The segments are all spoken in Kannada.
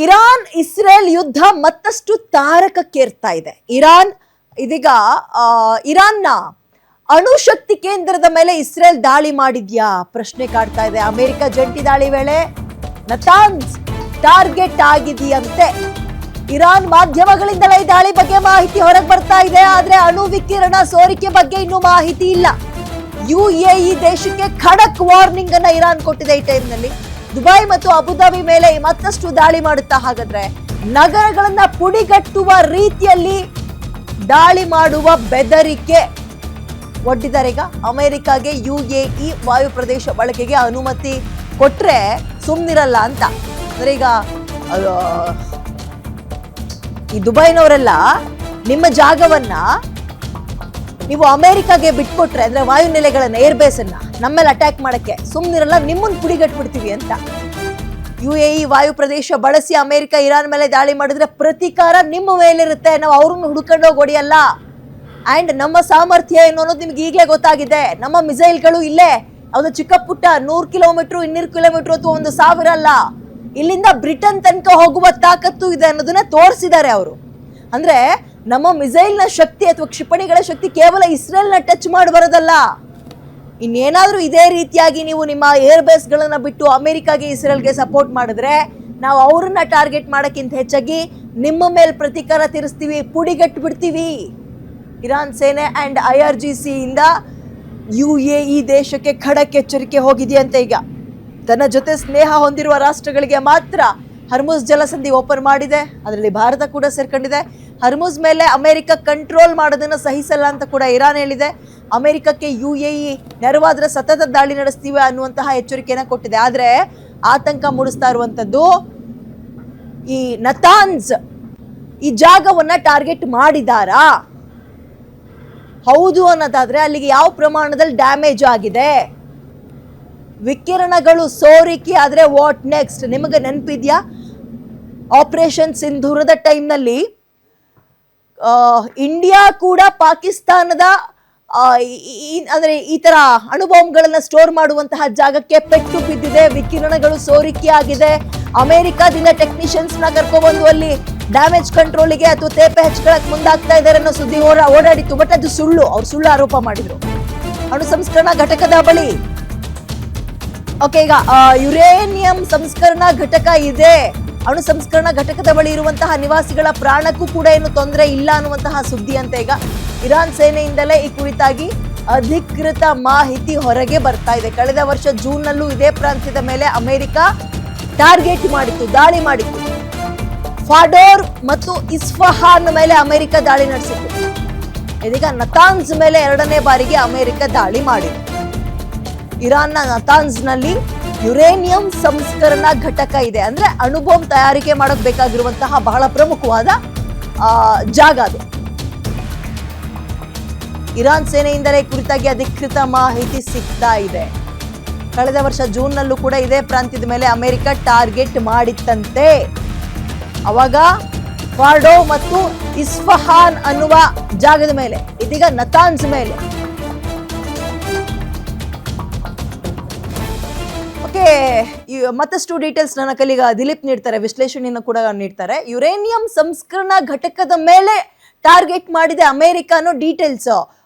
ಇರಾನ್ ಇಸ್ರೇಲ್ ಯುದ್ಧ ಮತ್ತಷ್ಟು ತಾರಕಕ್ಕೇರ್ತಾ ಇದೆ. ಇರಾನ್ ಇದೀಗ ಇರಾನ್ನ ಅಣುಶಕ್ತಿ ಕೇಂದ್ರದ ಮೇಲೆ ಇಸ್ರೇಲ್ ದಾಳಿ ಮಾಡಿದ್ಯಾ ಪ್ರಶ್ನೆ ಕಾಡ್ತಾ ಇದೆ. ಅಮೆರಿಕ ಜಂಟಿ ದಾಳಿ ವೇಳೆ ನತಾನ್ಸ್ ಟಾರ್ಗೆಟ್ ಆಗಿದೆಯಂತೆ. ಇರಾನ್ ಮಾಧ್ಯಮಗಳಿಂದಲೇ ಈ ದಾಳಿ ಬಗ್ಗೆ ಮಾಹಿತಿ ಹೊರಗೆ ಬರ್ತಾ ಇದೆ. ಆದ್ರೆ ಅಣು ವಿಕಿರಣ ಸೋರಿಕೆ ಬಗ್ಗೆ ಇನ್ನೂ ಮಾಹಿತಿ ಇಲ್ಲ. ಯುಎಇ ದೇಶಕ್ಕೆ ಖಡಕ್ ವಾರ್ನಿಂಗ್ ಅನ್ನ ಇರಾನ್ ಕೊಟ್ಟಿದೆ. ಈ ಟೈಮ್ನಲ್ಲಿ ದುಬೈ ಮತ್ತು ಅಬುಧಾಬಿ ಮೇಲೆ ಮತ್ತಷ್ಟು ದಾಳಿ ಮಾಡುತ್ತಾ, ಹಾಗಾದ್ರೆ ನಗರಗಳನ್ನ ಪುಡಿಗಟ್ಟುವ ರೀತಿಯಲ್ಲಿ ದಾಳಿ ಮಾಡುವ ಬೆದರಿಕೆ ಒಡ್ಡಿದ್ದಾರೆ. ಈಗ ಅಮೆರಿಕಾಗೆ ಯುಎಇ ವಾಯು ಪ್ರದೇಶ ಬಳಕೆಗೆ ಅನುಮತಿ ಕೊಟ್ರೆ ಸುಮ್ನಿರಲ್ಲ ಅಂತ. ಅಂದ್ರೆ ಈಗ ಈ ದುಬೈನವರೆಲ್ಲ ನಿಮ್ಮ ಜಾಗವನ್ನ ನೀವು ಅಮೆರಿಕಾಗೆ ಬಿಟ್ಕೊಟ್ರೆ, ಅಂದ್ರೆ ವಾಯುನೆಲೆಗಳನ್ನ ಏರ್ಬೇಸ್ ಅನ್ನ ನಮ್ಮೇಲೆ ಅಟ್ಯಾಕ್ ಮಾಡಕ್ಕೆ ಸುಮ್ನಿರಲ್ಲ, ನಿಮ್ಮನ್ನ ಪುಡಿಗಟ್ಬಿಡ್ತೀವಿ ಅಂತ. ಯುಎಇ ವಾಯು ಪ್ರದೇಶ ಬಳಸಿ ಅಮೆರಿಕ ಇರಾನ್ ಮೇಲೆ ದಾಳಿ ಮಾಡಿದ್ರೆ ಪ್ರತೀಕಾರ ನಿಮ್ಮ ಮೇಲಿರುತ್ತೆ. ನಾವು ಅವ್ರನ್ನ ಹುಡ್ಕೊಂಡೋಗಿ ಹೊಡಿಯಲ್ಲ. ಅಂಡ್ ನಮ್ಮ ಸಾಮರ್ಥ್ಯ ಏನು ಅನ್ನೋದು ನಿಮ್ಗೆ ಈಗಲೇ ಗೊತ್ತಾಗಿದೆ. ನಮ್ಮ ಮಿಸೈಲ್ಗಳು ಇಲ್ಲೇ ಒಂದು ಚಿಕ್ಕ ಪುಟ್ಟ 100 ಕಿಲೋಮೀಟರ್ 200 ಕಿಲೋಮೀಟರ್ ಅಥವಾ 1000 ಅಲ್ಲ, ಇಲ್ಲಿಂದ ಬ್ರಿಟನ್ ತನಕ ಹೋಗುವ ತಾಕತ್ತು ಇದೆ ಅನ್ನೋದನ್ನ ತೋರಿಸಿದ್ದಾರೆ ಅವರು. ಅಂದ್ರೆ ನಮ್ಮ ಮಿಸೈಲ್ನ ಶಕ್ತಿ ಅಥವಾ ಕ್ಷಿಪಣಿಗಳ ಶಕ್ತಿ ಕೇವಲ ಇಸ್ರೇಲ್ನ ಟಚ್ ಮಾಡಿ ಬರೋದಲ್ಲ. ಇನ್ನೇನಾದ್ರೂ ಇದೇ ರೀತಿಯಾಗಿ ನೀವು ನಿಮ್ಮ ಏರ್ ಬೇಸ್ ಗಳನ್ನ ಬಿಟ್ಟು ಅಮೆರಿಕಾಗೆ ಇಸ್ರೇಲ್ಗೆ ಸಪೋರ್ಟ್ ಮಾಡಿದ್ರೆ ನಾವು ಅವ್ರನ್ನ ಟಾರ್ಗೆಟ್ ಮಾಡಕ್ಕಿಂತ ಹೆಚ್ಚಾಗಿ ನಿಮ್ಮ ಮೇಲೆ ಪ್ರತೀಕಾರ ತೀರಿಸ್ತೀವಿ, ಪುಡಿಗಟ್ಟು ಬಿಡ್ತೀವಿ. ಇರಾನ್ ಸೇನೆ ಅಂಡ್ IRGC ಇಂದ UAE ದೇಶಕ್ಕೆ ಖಡಕ್ ಎಚ್ಚರಿಕೆ ಹೋಗಿದೆಯಂತೆ. ಈಗ ತನ್ನ ಜೊತೆ ಸ್ನೇಹ ಹೊಂದಿರುವ ರಾಷ್ಟ್ರಗಳಿಗೆ ಮಾತ್ರ ಹರ್ಮುಜ್ ಜಲಸಂಧಿ ಓಪನ್ ಮಾಡಿದೆ. ಅದರಲ್ಲಿ ಭಾರತ ಕೂಡ ಸೇರ್ಕೊಂಡಿದೆ. ಹರ್ಮುಜ್ ಮೇಲೆ ಅಮೆರಿಕ ಕಂಟ್ರೋಲ್ ಮಾಡೋದನ್ನ ಸಹಿಸಲ್ಲ ಅಂತ ಕೂಡ ಇರಾನ್ ಹೇಳಿದೆ. ಅಮೆರಿಕಕ್ಕೆ UAE ನೆರವಾದ್ರೆ ಸತತ ದಾಳಿ ನಡೆಸ್ತೀವಿ ಅನ್ನುವಂತಹ ಎಚ್ಚರಿಕೆಯನ್ನ ಕೊಟ್ಟಿದೆ. ಆದ್ರೆ ಆತಂಕ ಮೂಡಿಸ್ತಾ ಇರುವಂತದ್ದು ಈ ನತಾನ್ಸ್ ಈ ಜಾಗವನ್ನ ಟಾರ್ಗೆಟ್ ಮಾಡಿದಾರಾ, ಹೌದು ಅನ್ನೋದಾದ್ರೆ ಅಲ್ಲಿಗೆ ಯಾವ ಪ್ರಮಾಣದಲ್ಲಿ ಡ್ಯಾಮೇಜ್ ಆಗಿದೆ, ವಿಕಿರಣಗಳು ಸೋರಿಕೆ ಆದ್ರೆ ವಾಟ್ ನೆಕ್ಸ್ಟ್. ನಿಮಗೆ ನೆನಪಿದ್ಯಾ ಆಪರೇಷನ್ ಸಿಂಧೂರದ ಟೈಮ್ನಲ್ಲಿ ಇಂಡಿಯಾ ಕೂಡ ಪಾಕಿಸ್ತಾನದ ಅಂದ್ರೆ ಈ ತರ ಅಣುಬಾಂಬ್ಗಳನ್ನ ಸ್ಟೋರ್ ಮಾಡುವಂತಹ ಜಾಗಕ್ಕೆ ಪೆಟ್ಟು ಬಿದ್ದಿದೆ, ವಿಕಿರಣಗಳು ಸೋರಿಕೆ ಆಗಿದೆ. ಅಮೆರಿಕಾದಿಂದ ಟೆಕ್ನಿಷಿಯನ್ಸ್ ನ ಕರ್ಕೊಬಂದು ಅಲ್ಲಿ ಡ್ಯಾಮೇಜ್ ಕಂಟ್ರೋಲಿಗೆ ಅಥವಾ ತೇಪೆ ಹಚ್ಕೊಳಕ್ ಮುಂದಾಗ್ತಾ ಇದ್ದಾರೆ ಅನ್ನೋ ಸುದ್ದಿ ಓಡಾಡಿತ್ತು. ಬಟ್ ಅದು ಸುಳ್ಳು. ಅವ್ರು ಸುಳ್ಳು ಆರೋಪ ಮಾಡಿದ್ರು. ಅಣು ಸಂಸ್ಕರಣಾ ಘಟಕದ ಬಳಿ ಈಗ ಯುರೇನಿಯಂ ಸಂಸ್ಕರಣಾ ಘಟಕ ಇದೆ. ಅಣು ಸಂಸ್ಕರಣಾ ಘಟಕದ ಬಳಿ ಇರುವಂತಹ ನಿವಾಸಿಗಳ ಪ್ರಾಣಕ್ಕೂ ಕೂಡ ಏನು ತೊಂದರೆ ಇಲ್ಲ ಅನ್ನುವಂತಹ ಸುದ್ದಿ ಅಂತ ಈಗ ಇರಾನ್ ಸೇನೆಯಿಂದಲೇ ಈ ಕುರಿತಾಗಿ ಅಧಿಕೃತ ಮಾಹಿತಿ ಹೊರಗೆ ಬರ್ತಾ ಇದೆ. ಕಳೆದ ವರ್ಷ ಜೂನ್ನಲ್ಲೂ ಇದೇ ಪ್ರಾಂತ್ಯದ ಮೇಲೆ ಅಮೆರಿಕ ಟಾರ್ಗೆಟ್ ಮಾಡಿತ್ತು, ದಾಳಿ ಮಾಡಿತ್ತು. ಫಾಡೋರ್ ಮತ್ತು ಇಸ್ಫಹಾನ್ ಮೇಲೆ ಅಮೆರಿಕ ದಾಳಿ ನಡೆಸಿತ್ತು. ಇದೀಗ ನತಾನ್ಸ್ ಮೇಲೆ 2ನೇ ಬಾರಿಗೆ ಅಮೆರಿಕ ದಾಳಿ ಮಾಡಿದೆ. ಇರಾನ್ನ ನತಾನ್ಸ್ ನಲ್ಲಿ ಯುರೇನಿಯಂ ಸಂಸ್ಕರಣಾ ಘಟಕ ಇದೆ. ಅಂದ್ರೆ ಅಣುಬಾಂಬ್ ತಯಾರಿಕೆ ಮಾಡಕ್ ಬೇಕಾಗಿರುವಂತಹ ಬಹಳ ಪ್ರಮುಖವಾದ ಜಾಗ ಅದು. ಇರಾನ್ ಸೇನೆಯಿಂದಲೇ ಕುರಿತಾಗಿ ಅಧಿಕೃತ ಮಾಹಿತಿ ಸಿಗ್ತಾ ಇದೆ. ಕಳೆದ ವರ್ಷ ಜೂನ್ನಲ್ಲೂ ಕೂಡ ಇದೇ ಪ್ರಾಂತ್ಯದ ಮೇಲೆ ಅಮೆರಿಕ ಟಾರ್ಗೆಟ್ ಮಾಡಿತ್ತಂತೆ. ಅವಾಗ ಫಾರ್ಡೋ ಮತ್ತು ಇಸ್ಫಹಾನ್ ಅನ್ನುವ ಜಾಗದ ಮೇಲೆ, ಇದೀಗ ನತಾನ್ಸ್ ಮೇಲೆ. ಮತ್ತಷ್ಟು ಡೀಟೇಲ್ಸ್ ನನ್ನ ಕಲಿಗ ದಿಲೀಪ್ ನೀಡ್ತಾರೆ, ವಿಶ್ಲೇಷಣೆಯನ್ನು ಕೂಡ ನೀಡ್ತಾರೆ. ಯುರೇನಿಯಂ ಸಂಸ್ಕರಣಾ ಘಟಕದ ಮೇಲೆ ಟಾರ್ಗೆಟ್ ಮಾಡಿದೆ ಅಮೆರಿಕ ಅನ್ನೋ ಡೀಟೇಲ್ಸ್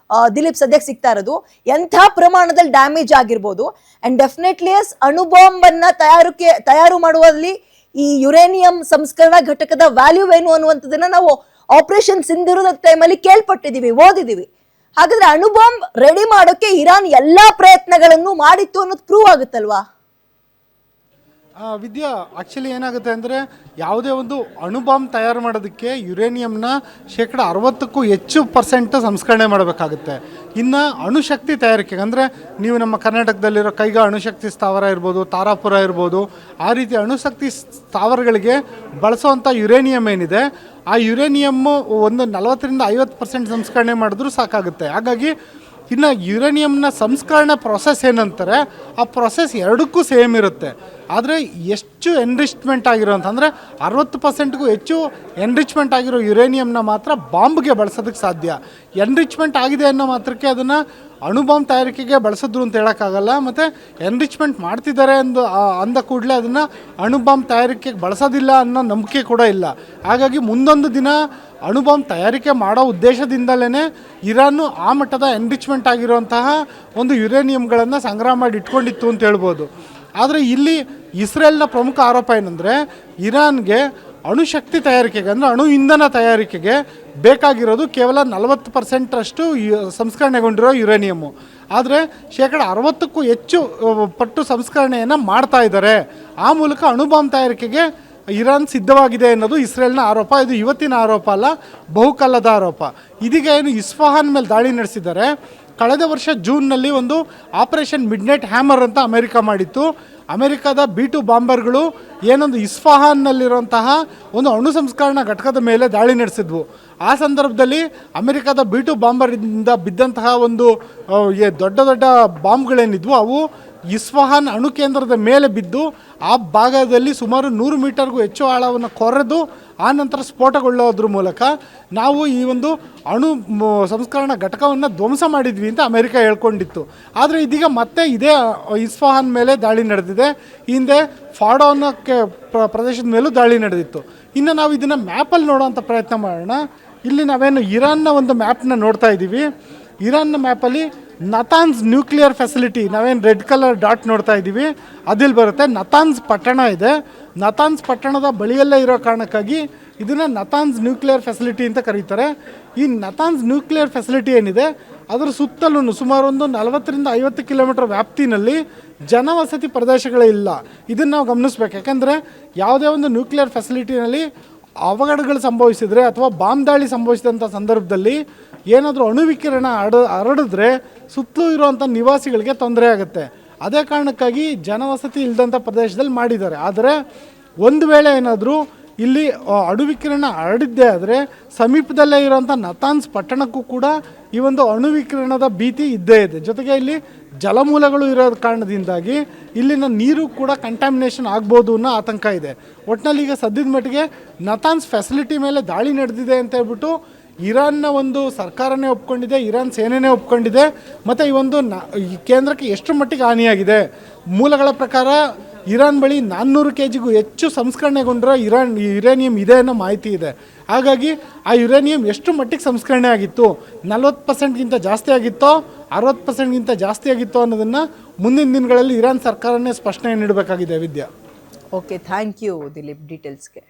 ದಿಲೀಪ್ ಸದ್ಯಕ್ಕೆ ಸಿಗ್ತಾ ಇರೋದು. ಎಂಥ ಪ್ರಮಾಣದಲ್ಲಿ ಡ್ಯಾಮೇಜ್ ಆಗಿರ್ಬೋದು ಅಂಡ್ ಡೆಫಿನೆಟ್ಲಿ ಅಣುಬಾಂಬ್ ಅನ್ನ ತಯಾರು ಮಾಡುವಲ್ಲಿ ಈ ಯುರೇನಿಯಂ ಸಂಸ್ಕರಣಾ ಘಟಕದ ವ್ಯಾಲ್ಯೂ ಏನು ಅನ್ನುವಂಥದ್ದನ್ನ ನಾವು ಆಪರೇಷನ್ ಸಿಂಧೂರದ ಟೈಮಲ್ಲಿ ಕೇಳ್ಪಟ್ಟಿದೀವಿ, ಓದಿದೀವಿ. ಹಾಗಾದ್ರೆ ಅಣುಬಾಂಬ್ ರೆಡಿ ಮಾಡೋಕೆ ಇರಾನ್ ಎಲ್ಲಾ ಪ್ರಯತ್ನಗಳನ್ನು ಮಾಡಿತ್ತು ಅನ್ನೋದು ಪ್ರೂವ್ ಆಗುತ್ತಲ್ವಾ? ವಿದ್ಯಾ, ಆ್ಯಕ್ಚುಲಿ ಏನಾಗುತ್ತೆ ಅಂದರೆ ಯಾವುದೇ ಒಂದು ಅಣುಬಾಂಬ್ ತಯಾರು ಮಾಡೋದಕ್ಕೆ ಯುರೇನಿಯಂನ 60%ಕ್ಕೂ ಹೆಚ್ಚು ಸಂಸ್ಕರಣೆ ಮಾಡಬೇಕಾಗುತ್ತೆ. ಇನ್ನು ಅಣುಶಕ್ತಿ ತಯಾರಿಕೆಗೆ ಅಂದರೆ ನೀವು ನಮ್ಮ ಕರ್ನಾಟಕದಲ್ಲಿರೋ ಕೈಗಾ ಅಣುಶಕ್ತಿ ಸ್ಥಾವರ ಇರ್ಬೋದು, ತಾರಾಪುರ ಇರ್ಬೋದು, ಆ ರೀತಿ ಅಣುಶಕ್ತಿ ಸ್ಥಾವರಗಳಿಗೆ ಬಳಸುವಂಥ ಯುರೇನಿಯಂ ಏನಿದೆ, ಆ ಯುರೇನಿಯಮ್ಮು ಒಂದು 40ರಿಂದ 50% ಸಂಸ್ಕರಣೆ ಮಾಡಿದ್ರೂ ಸಾಕಾಗುತ್ತೆ. ಹಾಗಾಗಿ ಇನ್ನು ಯುರೇನಿಯಂನ ಸಂಸ್ಕರಣೆ ಪ್ರೊಸೆಸ್ ಏನಂತಾರೆ, ಆ ಪ್ರೊಸೆಸ್ ಎರಡಕ್ಕೂ ಸೇಮ್ ಇರುತ್ತೆ. ಆದರೆ ಎಷ್ಟು ಎನ್ರಿಚ್ಮೆಂಟ್ ಆಗಿರೋಂಥ ಅಂದರೆ 60%ಗೂ ಹೆಚ್ಚು ಎನ್ರಿಚ್ಮೆಂಟ್ ಆಗಿರೋ ಯುರೇನಿಯಂನ ಮಾತ್ರ ಬಾಂಬ್ಗೆ ಬಳಸೋದಕ್ಕೆ ಸಾಧ್ಯ. ಎನ್ರಿಚ್ಮೆಂಟ್ ಆಗಿದೆ ಅನ್ನೋ ಮಾತ್ರಕ್ಕೆ ಅದನ್ನು ಅಣುಬಾಂಬ್ ತಯಾರಿಕೆಗೆ ಬಳಸಿದ್ರು ಅಂತ ಹೇಳೋಕ್ಕಾಗಲ್ಲ. ಮತ್ತು ಎನ್ರಿಚ್ಮೆಂಟ್ ಮಾಡ್ತಿದ್ದಾರೆ ಅಂದ ಕೂಡಲೇ ಅದನ್ನು ಅಣುಬಾಂಬ್ ತಯಾರಿಕೆಗೆ ಬಳಸೋದಿಲ್ಲ ಅನ್ನೋ ನಂಬಿಕೆ ಕೂಡ ಇಲ್ಲ. ಹಾಗಾಗಿ ಮುಂದೊಂದು ದಿನ ಅಣುಬಾಂಬ್ ತಯಾರಿಕೆ ಮಾಡೋ ಉದ್ದೇಶದಿಂದಲೇ ಇರಾನು ಆ ಮಟ್ಟದ ಎನ್ರಿಚ್ಮೆಂಟ್ ಆಗಿರುವಂತಹ ಒಂದು ಯುರೇನಿಯಂಗಳನ್ನು ಸಂಗ್ರಹ ಮಾಡಿ ಇಟ್ಕೊಂಡಿತ್ತು ಅಂತ ಹೇಳ್ಬೋದು. ಆದರೆ ಇಲ್ಲಿ ಇಸ್ರೇಲ್ನ ಪ್ರಮುಖ ಆರೋಪ ಏನಂದರೆ ಇರಾನ್ಗೆ ಅಣುಶಕ್ತಿ ತಯಾರಿಕೆಗೆ ಅಂದರೆ ಅಣು ಇಂಧನ ತಯಾರಿಕೆಗೆ ಬೇಕಾಗಿರೋದು ಕೇವಲ 40%ರಷ್ಟು ಸಂಸ್ಕರಣೆಗೊಂಡಿರೋ ಯುರೇನಿಯಮ್ಮು. ಆದರೆ 60%ಕ್ಕೂ ಹೆಚ್ಚು ಪಟ್ಟು ಸಂಸ್ಕರಣೆಯನ್ನು ಮಾಡ್ತಾ ಇದ್ದಾರೆ. ಆ ಮೂಲಕ ಅಣುಬಾಂಬ್ ತಯಾರಿಕೆಗೆ ಇರಾನ್ ಸಿದ್ಧವಾಗಿದೆ ಅನ್ನೋದು ಇಸ್ರೇಲ್ನ ಆರೋಪ. ಇದು ಇವತ್ತಿನ ಆರೋಪ ಅಲ್ಲ, ಬಹುಕಾಲದ ಆರೋಪ. ಇದೀಗ ಏನು ಇಸ್ಫಹಾನ್ ಮೇಲೆ ದಾಳಿ ನಡೆಸಿದ್ದಾರೆ, ಕಳೆದ ವರ್ಷ ಜೂನ್ನಲ್ಲಿ ಒಂದು ಆಪರೇಷನ್ ಮಿಡ್ನೈಟ್ ಹ್ಯಾಮರ್ ಅಂತ ಅಮೆರಿಕ ಮಾಡಿತ್ತು. ಅಮೆರಿಕದ B-2 ಬಾಂಬರ್ಗಳು ಏನೊಂದು ಇಸ್ಫಹಾನ್ನಲ್ಲಿರುವಂತಹ ಒಂದು ಅಣು ಸಂಸ್ಕರಣಾ ಘಟಕದ ಮೇಲೆ ದಾಳಿ ನಡೆಸಿದ್ವು. ಆ ಸಂದರ್ಭದಲ್ಲಿ ಅಮೆರಿಕದ B-2 ಬಾಂಬರಿಂದ ಬಿದ್ದಂತಹ ಒಂದು ದೊಡ್ಡ ದೊಡ್ಡ ಬಾಂಬ್ಗಳೇನಿದ್ವು ಅವು ಇಸ್ಫಹಾನ್ ಅಣು ಕೇಂದ್ರದ ಮೇಲೆ ಬಿದ್ದು ಆ ಭಾಗದಲ್ಲಿ ಸುಮಾರು 100 ಮೀಟರ್ಗೂ ಹೆಚ್ಚು ಆಳವನ್ನು ಕೊರೆದು ಆ ನಂತರ ಸ್ಫೋಟಗೊಳ್ಳೋದ್ರ ಮೂಲಕ ನಾವು ಈ ಒಂದು ಅಣು ಸಂಸ್ಕರಣಾ ಘಟಕವನ್ನು ಧ್ವಂಸ ಮಾಡಿದ್ವಿ ಅಂತ ಅಮೆರಿಕ ಹೇಳ್ಕೊಂಡಿತ್ತು. ಆದರೆ ಇದೀಗ ಮತ್ತೆ ಇದೇ ಇಸ್ಫಹಾನ್ ಮೇಲೆ ದಾಳಿ ನಡೆದಿದೆ. ಹಿಂದೆ ಫಾಡೋ ಅನ್ನೋ ಪ್ರದೇಶದ ಮೇಲೂ ದಾಳಿ ನಡೆದಿತ್ತು. ಇನ್ನು ನಾವು ಇದನ್ನು ಮ್ಯಾಪಲ್ಲಿ ನೋಡೋವಂಥ ಪ್ರಯತ್ನ ಮಾಡೋಣ. ಇಲ್ಲಿ ನಾವೇನು ಇರಾನ್ನ ಒಂದು ಮ್ಯಾಪ್ನ ನೋಡ್ತಾ ಇದ್ದೀವಿ. ಇರಾನ್ನ ಮ್ಯಾಪಲ್ಲಿ ನತಾನ್ಸ್ ನ್ಯೂಕ್ಲಿಯರ್ ಫೆಸಿಲಿಟಿ, ನಾವೇನು ರೆಡ್ ಕಲರ್ ಡಾಟ್ ನೋಡ್ತಾ ಇದ್ದೀವಿ, ಅದಿಲ್ಲಿ ಬರುತ್ತೆ. ನತಾನ್ಸ್ ಪಟ್ಟಣ ಇದೆ. ನತಾನ್ಸ್ ಪಟ್ಟಣದ ಬಳಿಯಲ್ಲೇ ಇರೋ ಕಾರಣಕ್ಕಾಗಿ ಇದನ್ನು ನತಾನ್ಸ್ ನ್ಯೂಕ್ಲಿಯರ್ ಫೆಸಿಲಿಟಿ ಅಂತ ಕರೀತಾರೆ. ಈ ನತಾನ್ಸ್ ನ್ಯೂಕ್ಲಿಯರ್ ಫೆಸಿಲಿಟಿ ಏನಿದೆ ಅದರ ಸುತ್ತಲೂ ಸುಮಾರು ಒಂದು 40ರಿಂದ 50 ಕಿಲೋಮೀಟರ್ ವ್ಯಾಪ್ತಿನಲ್ಲಿ ಜನವಸತಿ ಪ್ರದೇಶಗಳೇ ಇಲ್ಲ. ಇದನ್ನು ನಾವು ಗಮನಿಸ್ಬೇಕು. ಯಾಕಂದರೆ ಯಾವುದೇ ಒಂದು ನ್ಯೂಕ್ಲಿಯರ್ ಫೆಸಿಲಿಟಿನಲ್ಲಿ ಅವಘಡಗಳು ಸಂಭವಿಸಿದರೆ ಅಥವಾ ಬಾಂಬ್ ದಾಳಿ ಸಂಭವಿಸಿದಂಥ ಸಂದರ್ಭದಲ್ಲಿ ಏನಾದರೂ ಅಣುವಿಕಿರಣ ಹರಡಿದ್ರೆ ಸುತ್ತಲೂ ಇರುವಂಥ ನಿವಾಸಿಗಳಿಗೆ ತೊಂದರೆ ಆಗುತ್ತೆ. ಅದೇ ಕಾರಣಕ್ಕಾಗಿ ಜನವಸತಿ ಇಲ್ಲದಂಥ ಪ್ರದೇಶದಲ್ಲಿ ಮಾಡಿದ್ದಾರೆ. ಆದರೆ ಒಂದು ವೇಳೆ ಏನಾದರೂ ಇಲ್ಲಿ ಅಣುವಿಕಿರಣ ಹರಡಿದ್ದೇ ಆದರೆ ಸಮೀಪದಲ್ಲೇ ಇರೋಂಥ ನತಾನ್ಸ್ ಪಟ್ಟಣಕ್ಕೂ ಕೂಡ ಈ ಒಂದು ಅಣುವಿಕಿರಣದ ಭೀತಿ ಇದ್ದೇ ಇದೆ. ಜೊತೆಗೆ ಇಲ್ಲಿ ಜಲಮೂಲಗಳು ಇರೋ ಕಾರಣದಿಂದಾಗಿ ಇಲ್ಲಿನ ನೀರು ಕೂಡ ಕಂಟ್ಯಾಮಿನೇಷನ್ ಆಗ್ಬೋದು ಅನ್ನೋ ಆತಂಕ ಇದೆ. ಒಟ್ಟಿನಲ್ಲಿ ಈಗ ಸದ್ಯದ ಮಟ್ಟಿಗೆ ನತಾನ್ಸ್ ಫೆಸಿಲಿಟಿ ಮೇಲೆ ದಾಳಿ ನಡೆದಿದೆ ಅಂತ ಹೇಳ್ಬಿಟ್ಟು ಇರಾನ್ನ ಒಂದು ಸರ್ಕಾರನೇ ಒಪ್ಕೊಂಡಿದೆ, ಇರಾನ್ ಸೇನೆನೇ ಒಪ್ಕೊಂಡಿದೆ. ಮತ್ತು ಈ ಒಂದು ಈ ಕೇಂದ್ರಕ್ಕೆ ಎಷ್ಟು ಮಟ್ಟಿಗೆ ಹಾನಿಯಾಗಿದೆ, ಮೂಲಗಳ ಪ್ರಕಾರ ಇರಾನ್ ಬಳಿ 400 kgಗೂ ಹೆಚ್ಚು ಸಂಸ್ಕರಣೆಗೊಂಡಿರೋ ಯುರೇನಿಯಂ ಇದೆ ಅನ್ನೋ ಮಾಹಿತಿ ಇದೆ. ಹಾಗಾಗಿ ಆ ಯುರೇನಿಯಂ ಎಷ್ಟು ಮಟ್ಟಿಗೆ ಸಂಸ್ಕರಣೆ ಆಗಿತ್ತು, 40%ಗಿಂತ ಜಾಸ್ತಿ ಆಗಿತ್ತೋ 60%ಗಿಂತ ಜಾಸ್ತಿ ಆಗಿತ್ತೋ ಅನ್ನೋದನ್ನು ಮುಂದಿನ ದಿನಗಳಲ್ಲಿ ಇರಾನ್ ಸರ್ಕಾರನೇ ಸ್ಪಷ್ಟನೆ ನೀಡಬೇಕಾಗಿದೆ. Vidya. Okay, thank you Dileep ಡೀಟೇಲ್ಸ್ಗೆ.